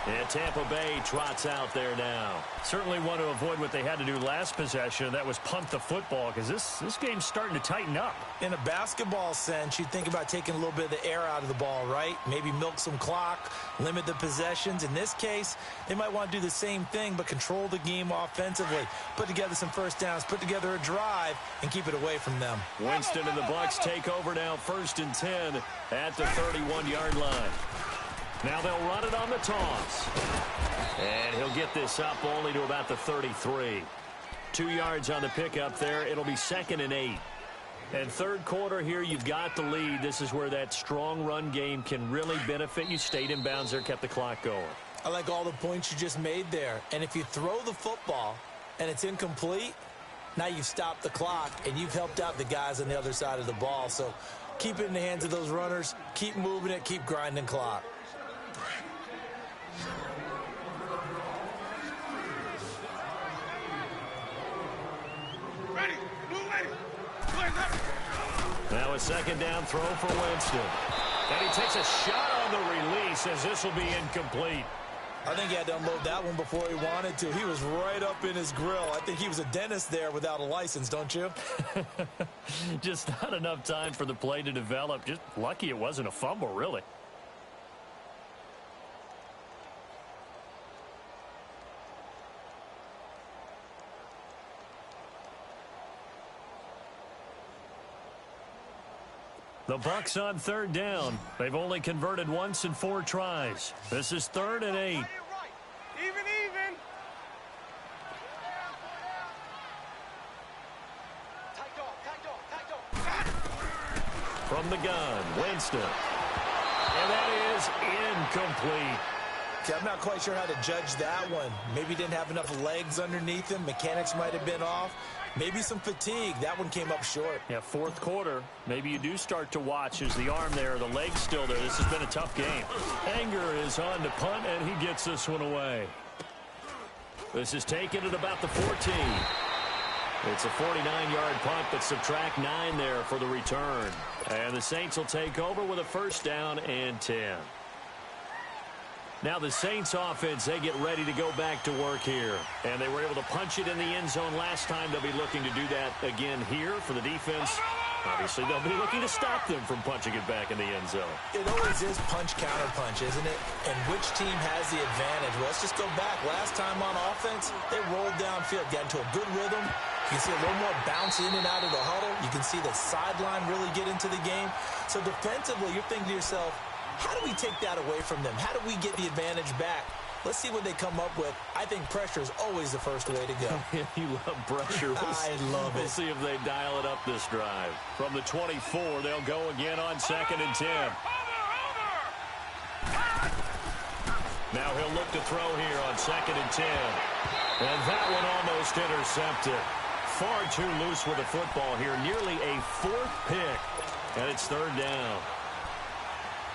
And Tampa Bay trots out there now. Certainly want to avoid what they had to do last possession. That was punt the football because this game's starting to tighten up. In a basketball sense, you'd think about taking a little bit of the air out of the ball, right? Maybe milk some clock, limit the possessions. In this case, they might want to do the same thing, but control the game offensively. Put together some first downs, put together a drive, and keep it away from them. Winston and the Bucs take over now, 1st and 10 at the 31-yard line. Now they'll run it on the toss. And he'll get this up only to about the 33. 2 yards on the pickup there. It'll be 2nd and 8. And third quarter here, you've got the lead. This is where that strong run game can really benefit you. Stayed in bounds there, kept the clock going. I like all the points you just made there. And if you throw the football and it's incomplete, now you've stopped the clock and you've helped out the guys on the other side of the ball. So Keep it in the hands of those runners. Keep moving it. Keep grinding clock. Now a second down throw for Winston. And he takes a shot on the release as this will be incomplete. I think he had to unload that one before he wanted to. He was right up in his grill. I think he was a dentist there without a license, don't you? Just not enough time for the play to develop. Just lucky it wasn't a fumble, really. The Bucs on third down. They've only converted once in 4 tries. This is 3rd and 8. Even. From the gun, Winston. And that is incomplete. Okay, I'm not quite sure how to judge that one. Maybe he didn't have enough legs underneath him. Mechanics might have been off. Maybe some fatigue. That one came up short. Yeah, 4th quarter. Maybe you do start to watch as the arm there, the leg's still there. This has been a tough game. Anger is on to punt, and he gets this one away. This is taken at about the 14. It's a 49-yard punt, but subtract 9 there for the return. And the Saints will take over with a 1st down and 10. Now the Saints offense, they get ready to go back to work here. And they were able to punch it in the end zone last time. They'll be looking to do that again here for the defense. Obviously, they'll be looking to stop them from punching it back in the end zone. It always is punch-counter-punch, isn't it? And which team has the advantage? Well, let's just go back. Last time on offense, they rolled downfield, got into a good rhythm. You can see a little more bounce in and out of the huddle. You can see the sideline really get into the game. So defensively, you're thinking to yourself, how do we take that away from them? How do we get the advantage back? Let's see what they come up with. I think pressure is always the first way to go. You love pressure. I love it. We'll see if they dial it up this drive. From the 24, they'll go again on 2nd and 10. Now he'll look to throw here on 2nd and 10. And that one almost intercepted. Far too loose with the football here. Nearly a 4th pick. And it's 3rd down.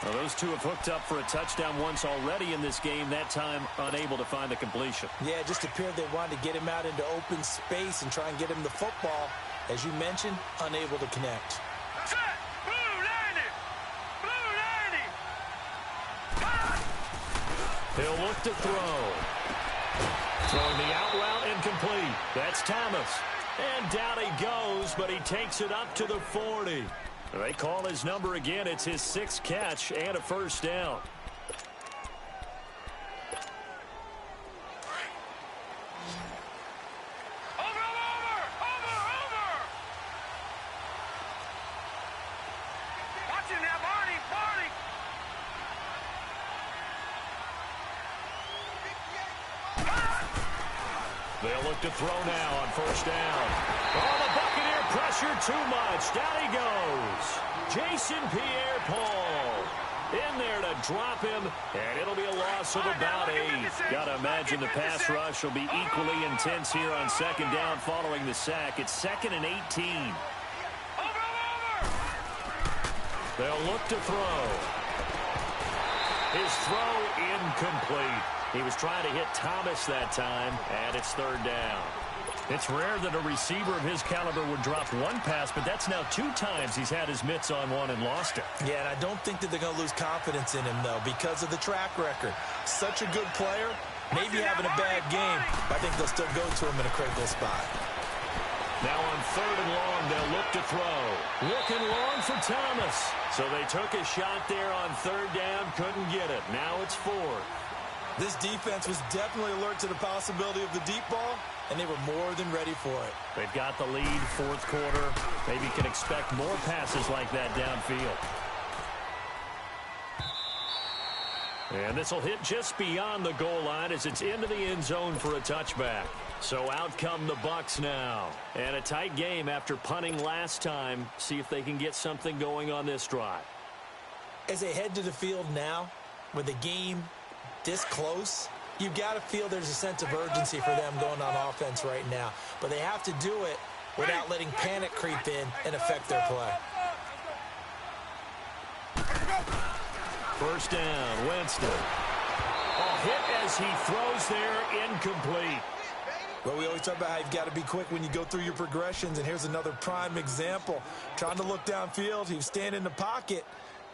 Well, those two have hooked up for a touchdown once already in this game, that time unable to find the completion. Yeah, it just appeared they wanted to get him out into open space and try and get him the football. As you mentioned, unable to connect. He'll look to throw. Throwing the out route incomplete. That's Thomas. And down he goes, but he takes it up to the 40. They call his number again. It's his 6th catch and a 1st down. Watch it now, Barney. They'll look to throw now on 1st down. Oh, the Buccaneer pressure too much. Down he goes. Jason Pierre-Paul in there to drop him, and it'll be a loss of about 8. Got to imagine the pass rush will be equally intense here on 2nd down following the sack. It's 2nd and 18. They'll look to throw. His throw incomplete. He was trying to hit Thomas that time, and it's 3rd down. It's rare that a receiver of his caliber would drop one pass, but that's now 2 times he's had his mitts on one and lost it. Yeah, and I don't think that they're going to lose confidence in him, though, because of the track record. Such a good player, maybe having a bad game, but I think they'll still go to him in a critical spot. Now on 3rd and long, they'll look to throw. Looking long for Thomas. So they took a shot there on 3rd down, couldn't get it. Now it's 4th. This defense was definitely alert to the possibility of the deep ball, and they were more than ready for it. They've got the lead, 4th quarter. Maybe can expect more passes like that downfield. And this will hit just beyond the goal line as it's into the end zone for a touchback. So out come the Bucs now. And a tight game after punting last time. See if they can get something going on this drive. As they head to the field now, with the game this close, you've got to feel there's a sense of urgency for them going on offense right now. But they have to do it without letting panic creep in and affect their play. First down, Winston. A hit as he throws there, incomplete. Well, we always talk about how you've got to be quick when you go through your progressions, and here's another prime example. Trying to look downfield, he was standing in the pocket,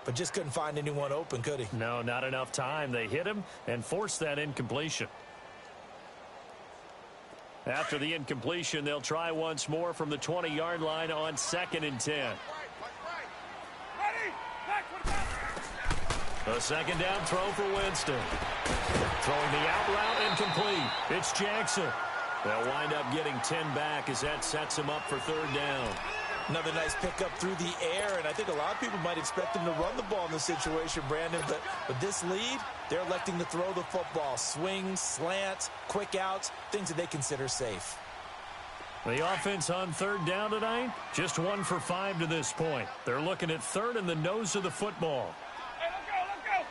but just couldn't find anyone open, could he? No, not enough time. They hit him and forced that incompletion. After the incompletion, they'll try once more from the 20-yard line on 2nd and 10. A second down throw for Winston. Throwing the out route incomplete. It's Jackson. They'll wind up getting 10 back as that sets him up for 3rd down. Another nice pickup through the air, and I think a lot of people might expect him to run the ball in this situation, Brandon, but with this lead, they're electing to throw the football. Swings, slants, quick outs, things that they consider safe. The offense on 3rd down tonight, just 1 for 5 to this point. They're looking at 3rd and the nose of the football. Hey, let's go.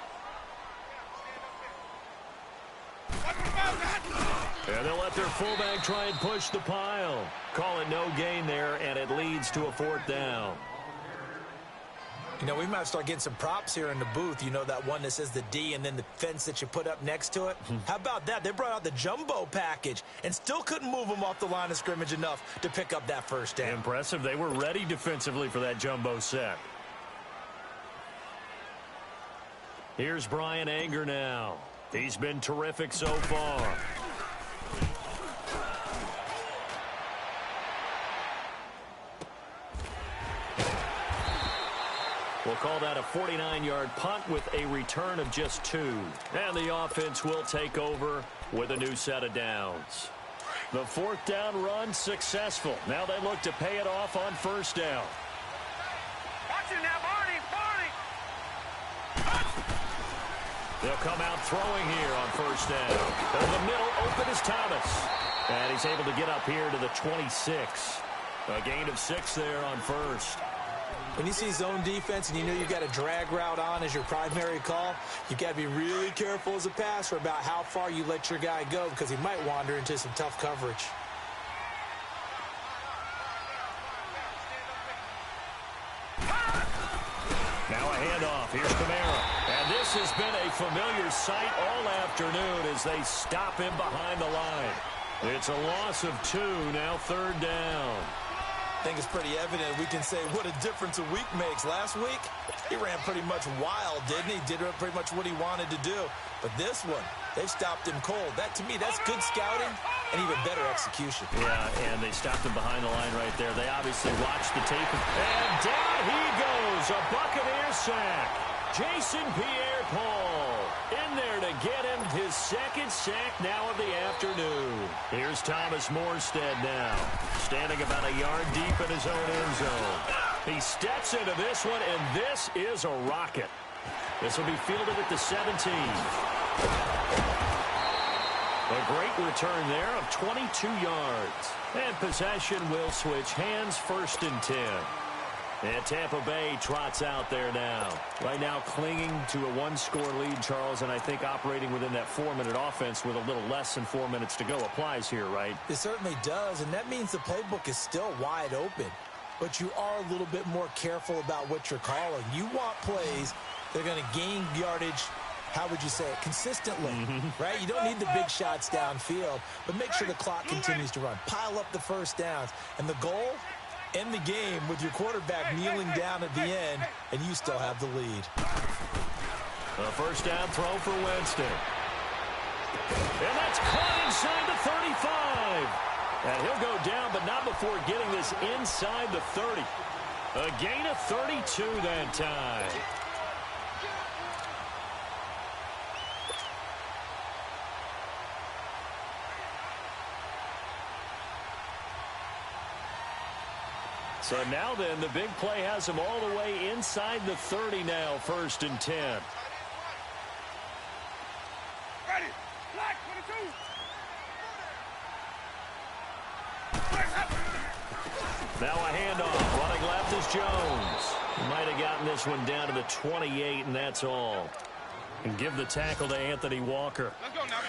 And they'll let their fullback try and push the pile. Call it no gain there, and it leads to a 4th down. You know, we might start getting some props here in the booth. You know, that one that says the D and then the fence that you put up next to it? How about that? They brought out the jumbo package and still couldn't move them off the line of scrimmage enough to pick up that first down. Impressive. They were ready defensively for that jumbo set. Here's Brian Anger now. He's been terrific so far. We'll call that a 49-yard punt with a return of just 2. And the offense will take over with a new set of downs. The 4th down run successful. Now they look to pay it off on 1st down. Watch it now, Barney. They'll come out throwing here on 1st down. Over the middle, open is Thomas. And he's able to get up here to the 26. A gain of 6 there on 1st. When you see zone defense and you know you've got a drag route on as your primary call, you've got to be really careful as a passer about how far you let your guy go because he might wander into some tough coverage. Now a handoff. Here's Kamara. And this has been a familiar sight all afternoon as they stop him behind the line. It's a loss of 2, now 3rd down. I think it's pretty evident we can say what a difference a week makes. Last week, he ran pretty much wild, didn't he? Did pretty much what he wanted to do. But this one, they've stopped him cold. That, to me, that's good scouting and even better execution. Yeah, and they stopped him behind the line right there. They obviously watched the tape. And down he goes, a Buccaneers sack. Jason Pierre-Paul in there to get him his 2nd sack now of the afternoon. Here's Thomas Morstead now, standing about a yard deep in his own end zone. He steps into this one, and this is a rocket. This will be fielded at the 17. A great return there of 22 yards. And possession will switch hands, 1st and 10. And Tampa Bay trots out there now. Right now clinging to a 1-score lead, Charles, and I think operating within that 4-minute offense with a little less than 4 minutes to go applies here, right? It certainly does, and that means the playbook is still wide open. But you are a little bit more careful about what you're calling. You want plays that are going to gain yardage, how would you say it, consistently, right? You don't need the big shots downfield, but make sure the clock continues to run. Pile up the first downs, and the goal, end the game with your quarterback kneeling down at the end, and you still have the lead. A 1st down throw for Winston. And that's caught inside the 35. And he'll go down, but not before getting this inside the 30. A gain of 32 that time. So now then, the big play has him all the way inside the 30 now, 1st and 10. Ready. Black 22. Now a handoff. Running left is Jones. He might have gotten this one down to the 28, and that's all. And give the tackle to Anthony Walker. Let's go now.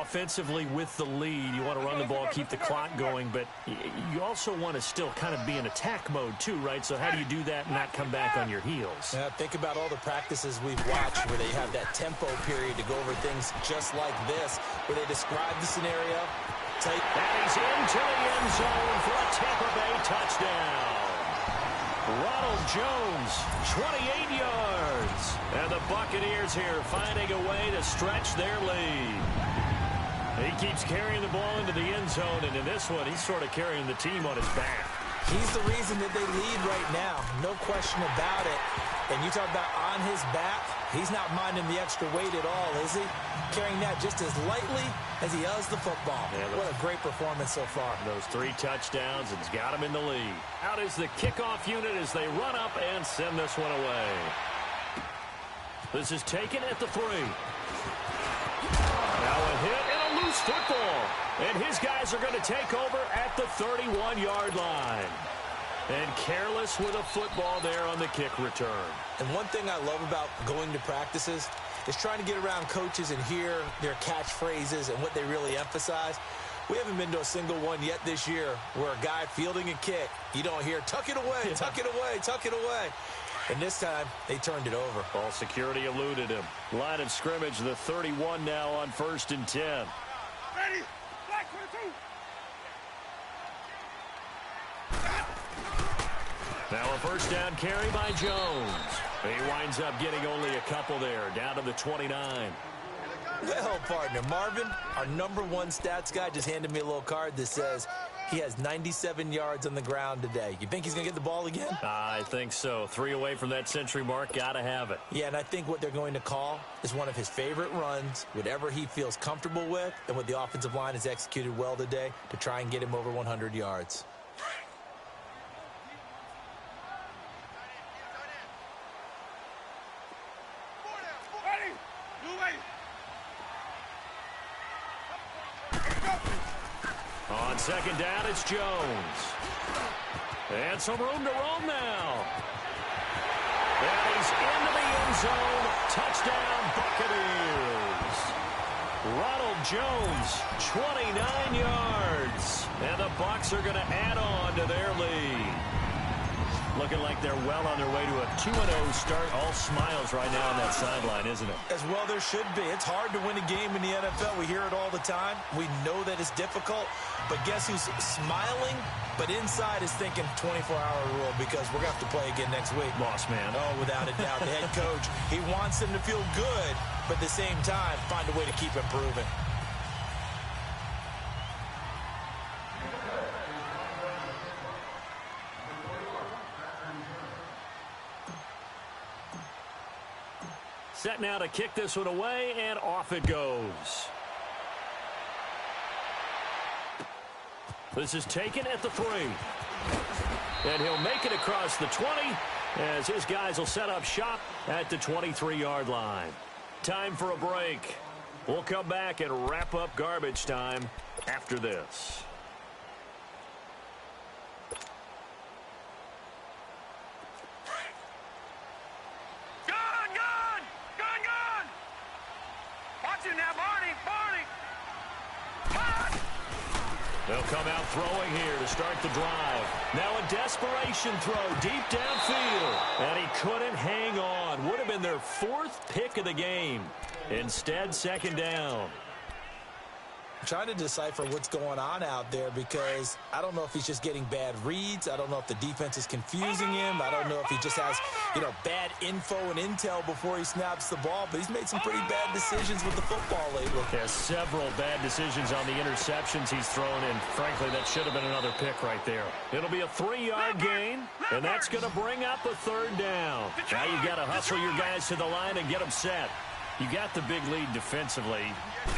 Offensively with the lead, you want to run the ball, keep the clock going, but you also want to still kind of be in attack mode too, right? So how do you do that and not come back on your heels? Yeah, think about all the practices we've watched where they have that tempo period to go over things just like this, where they describe the scenario. And he's into the end zone for a Tampa Bay touchdown. Ronald Jones, 28 yards. And the Buccaneers here finding a way to stretch their lead. He keeps carrying the ball into the end zone, and in this one, he's sort of carrying the team on his back. He's the reason that they lead right now. No question about it. And you talk about on his back, he's not minding the extra weight at all, is he? Carrying that just as lightly as he does the football. Yeah, what a great performance so far. Those 3 touchdowns, it's got him in the lead. Out is the kickoff unit as they run up and send this one away. This is taken at the 3. Now a hit and a loose football. And his guys are going to take over at the 31-yard line. And careless with a football there on the kick return. And one thing I love about going to practices is trying to get around coaches and hear their catchphrases and what they really emphasize. We haven't been to a single one yet this year where a guy fielding a kick, you don't hear, tuck it away, tuck it away, tuck it away. And this time, they turned it over. Ball security eluded him. Line of scrimmage, the 31 now on 1st and 10. Ready? Black 22. Now a first down carry by Jones. He winds up getting only a couple there, down to the 29. Well, partner, Marvin, our #1 stats guy, just handed me a little card that says he has 97 yards on the ground today. You think he's going to get the ball again? I think so. 3 away from that century mark. Got to have it. Yeah, and I think what they're going to call is one of his favorite runs, whatever he feels comfortable with, and what the offensive line has executed well today to try and get him over 100 yards. On second down, it's Jones. And some room to roam now. And he's into the end zone. Touchdown, Buccaneers. Ronald Jones, 29 yards. And the Bucs are going to add on to their lead. Looking like they're well on their way to a 2-0 start. All smiles right now on that sideline, isn't it? As well there should be. It's hard to win a game in the NFL. We hear it all the time. We know that it's difficult. But guess who's smiling? But inside is thinking 24-hour rule because we're going to have to play again next week. Lost man. Oh, without a doubt. The head coach, he wants them to feel good, but at the same time, find a way to keep improving. Set now to kick this one away, and off it goes. This is taken at the 3. And he'll make it across the 20 as his guys will set up shop at the 23-yard line. Time for a break. We'll come back and wrap up garbage time after this. They'll come out throwing here to start the drive. Now a desperation throw deep downfield. And he couldn't hang on. Would have been their 4th pick of the game. Instead, second down. I'm trying to decipher what's going on out there because I don't know if he's just getting bad reads. I don't know if the defense is confusing him. I don't know if he just has, bad info and intel before he snaps the ball. But he's made some pretty bad decisions with the football lately. Has several bad decisions on the interceptions he's thrown in. Frankly, that should have been another pick right there. It'll be a 3-yard gain, and that's going to bring up a 3rd down. Now you've got to hustle your guys to the line and get them set. You got the big lead defensively,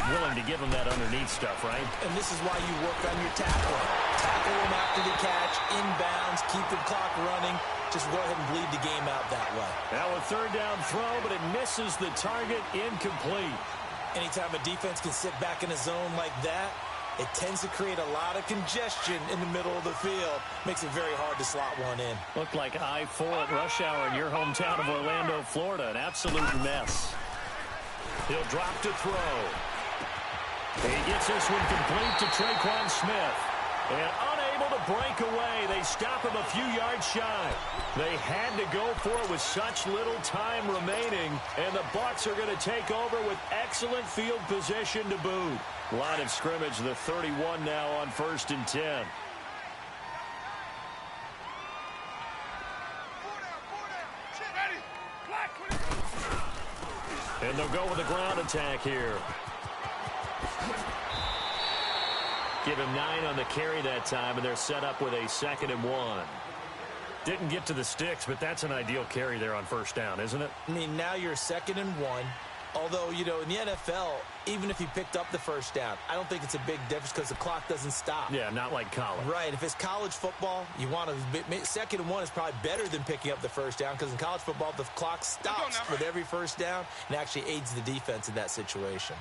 willing to give them that underneath stuff, right? And this is why you work on your tackling. Tackle them after the catch, inbounds, keep the clock running. Just go ahead and bleed the game out that way. Now a 3rd down throw, but it misses the target, incomplete. Anytime a defense can sit back in a zone like that, it tends to create a lot of congestion in the middle of the field. Makes it very hard to slot one in. Looked like I-4 at rush hour in your hometown of Orlando, Florida. An absolute mess. He'll drop to throw. He gets this one complete to Traquan Smith. And unable to break away, they stop him a few yards shy. They had to go for it with such little time remaining, and the Bucs are going to take over with excellent field position to boot. Line of scrimmage, the 31 now on 1st and 10. And they'll go with a ground attack here. Give him 9 on the carry that time, and they're set up with a 2nd and 1. Didn't get to the sticks, but that's an ideal carry there on 1st down, isn't it? I mean, now you're 2nd and 1. Although, you know, in the NFL, even if you picked up the 1st down, I don't think it's a big difference because the clock doesn't stop. Yeah, not like college. Right. If it's college football, you want to 2nd and 1 is probably better than picking up the 1st down because in college football, the clock stops with every 1st down and actually aids the defense in that situation.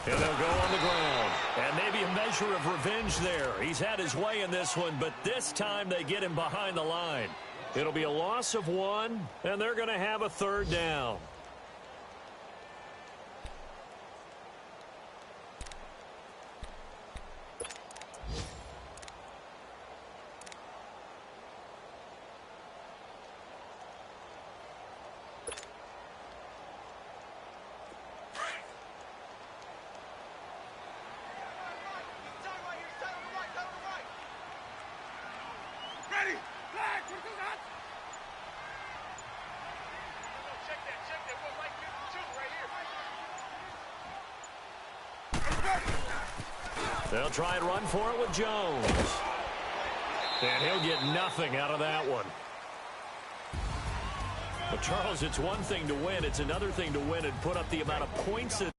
And they'll go on the ground. And maybe a measure of revenge there. He's had his way in this one, but this time they get him behind the line. It'll be a loss of 1, and they're going to have a 3rd down. They'll try and run for it with Jones. And he'll get nothing out of that one. But, Charles, it's one thing to win. It's another thing to win and put up the amount of points that